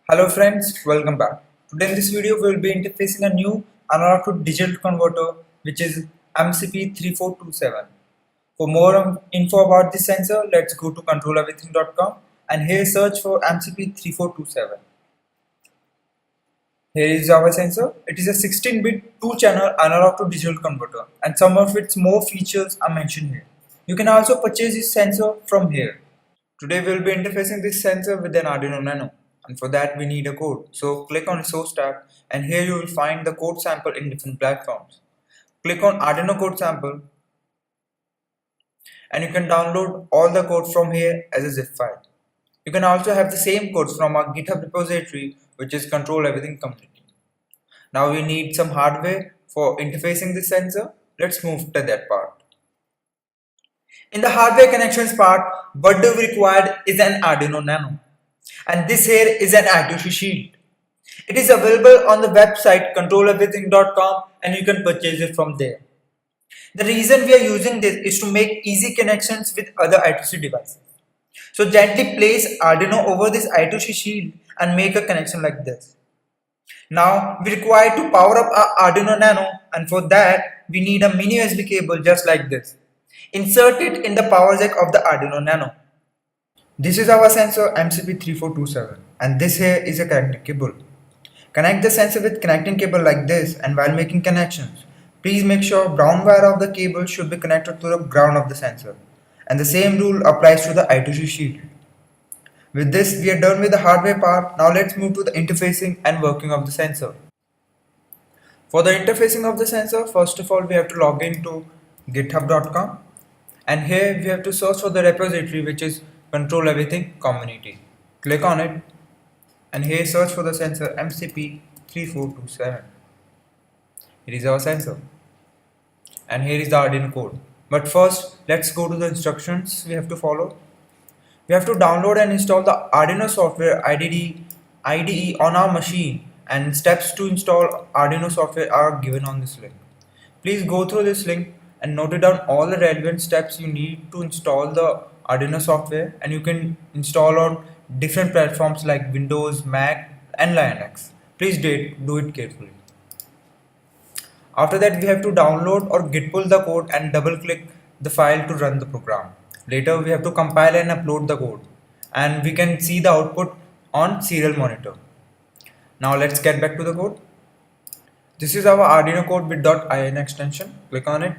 Hello friends, welcome back. Today in this video we will be interfacing a new analog to digital converter which is MCP3427. For more info about this sensor, let's go to controleverything.com and here search for MCP3427. Here is our sensor. It is a 16-bit 2-channel analog to digital converter and some of its more features are mentioned here. You can also purchase this sensor from here. Today we will be interfacing this sensor with an Arduino Nano, and for that we need a code. So click on Resource tab and here you will find the code sample in different platforms. Click on Arduino code sample and you can download all the code from here as a zip file. You can also have the same codes from our GitHub repository, which is Control Everything community. Now we need some hardware for interfacing this sensor. Let's move to that part. In the hardware connections part, what do we require is an Arduino Nano. And this here is an I2C shield. It is available on the website controleverything.com and you can purchase it from there. The reason we are using this is to make easy connections with other I2C devices. So gently place Arduino over this I2C shield and make a connection like this. Now we require to power up our Arduino Nano, and for that we need a mini USB cable just like this. Insert it in the power jack of the Arduino Nano. This is our sensor MCP3427 and this here is a connecting cable. Connect the sensor with connecting cable like this, and while making connections, please make sure brown wire of the cable should be connected to the ground of the sensor, and the same rule applies to the I2C shield. With this we are done with the hardware part. Now let's move to the interfacing and working of the sensor. For the interfacing of the sensor, first of all we have to log into github.com and here we have to search for the repository which is Control Everything community. Click on it and here search for the sensor MCP3427. It is our sensor and here is the Arduino code. But first let's go to the instructions we have to follow. We have to download and install the Arduino software IDE on our machine, and steps to install Arduino software are given on this link. Please go through this link and note down all the relevant steps you need to install the Arduino software, and you can install on different platforms like Windows, Mac and Linux. Please do it carefully. After that we have to download or git pull the code and double click the file to run the program. Later we have to compile and upload the code and we can see the output on serial monitor. Now let's get back to the code. This is our Arduino code with .in extension. Click on it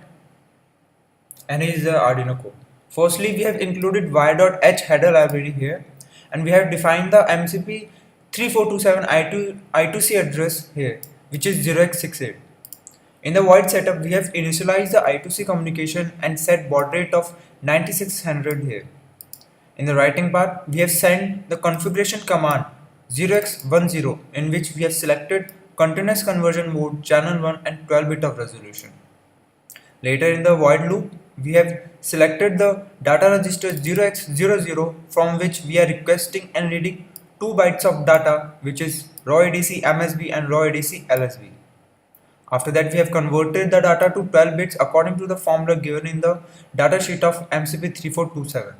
and here is the Arduino code. Firstly we have included wire.h header library here and we have defined the MCP3427 I2C address here, which is 0x68. In the void setup, we have initialized the I2C communication and set baud rate of 9600 here. In the writing part, we have sent the configuration command 0x10, in which we have selected continuous conversion mode, channel 1 and 12-bit of resolution. Later in the void loop, we have selected the data register 0x00, from which we are requesting and reading 2 bytes of data, which is raw ADC MSB and raw ADC LSB. After that we have converted the data to 12 bits according to the formula given in the datasheet of MCP3427.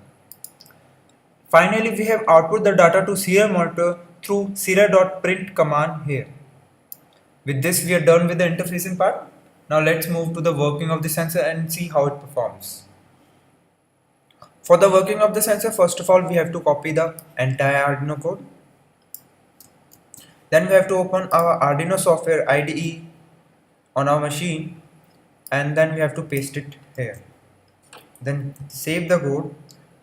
Finally we have output the data to serial monitor through serial.print command here. With this we are done with the interfacing part. Now let's move to the working of the sensor and see how it performs. For the working of the sensor, first of all we have to copy the entire Arduino code. Then we have to open our Arduino software IDE on our machine and then we have to paste it here. Then save the code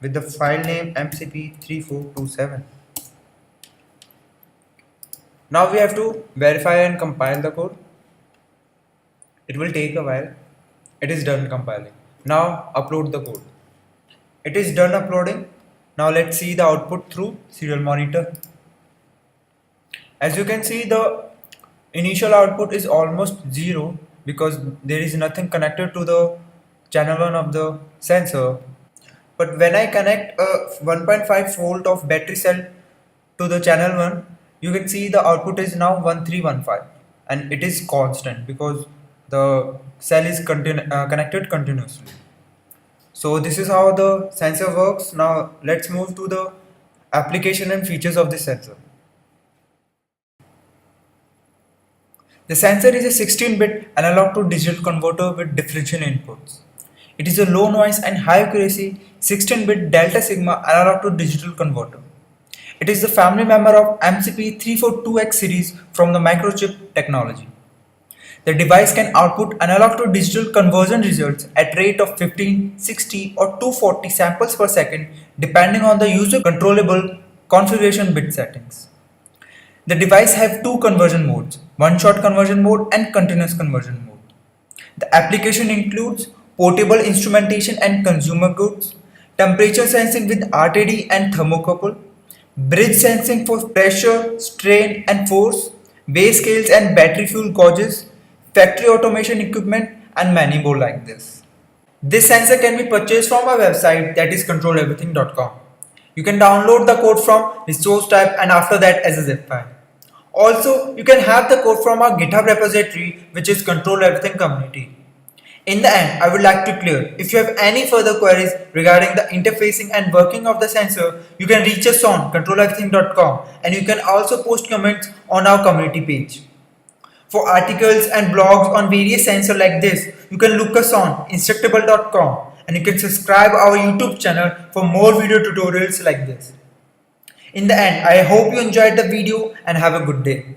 with the file name MCP3427. Now we have to verify and compile the code. It will take a while. It is done compiling. Now upload the code. It is done uploading. Now let's see the output through serial monitor. As you can see, the initial output is almost 0 because there is nothing connected to the channel 1 of the sensor. But when I connect a 1.5 volt of battery cell to the channel 1, you can see the output is now 1315 and it is constant because the cell is connected continuously. So this is how the sensor works. Now let's move to the application and features of this sensor. The sensor is a 16-bit analog to digital converter with differential inputs. It is a low noise and high accuracy 16-bit delta sigma analog to digital converter. It is the family member of MCP342X series from the microchip technology. The device can output analog to digital conversion results at rate of 15, 60 or 240 samples per second depending on the user controllable configuration bit settings. The device have two conversion modes, one-shot conversion mode and continuous conversion mode. The application includes portable instrumentation and consumer goods, temperature sensing with RTD and thermocouple, bridge sensing for pressure, strain and force, weigh scales and battery fuel gauges, factory automation equipment and many more like this. This sensor can be purchased from our website, that is controleverything.com. You can download the code from resource tab and after that as a zip file. Also, you can have the code from our GitHub repository, which is Control Everything community. In the end, I would like to clear, if you have any further queries regarding the interfacing and working of the sensor, you can reach us on controleverything.com and you can also post comments on our community page. For articles and blogs on various sensors like this, you can look us on instructable.com and you can subscribe our YouTube channel for more video tutorials like this. In the end, I hope you enjoyed the video and have a good day.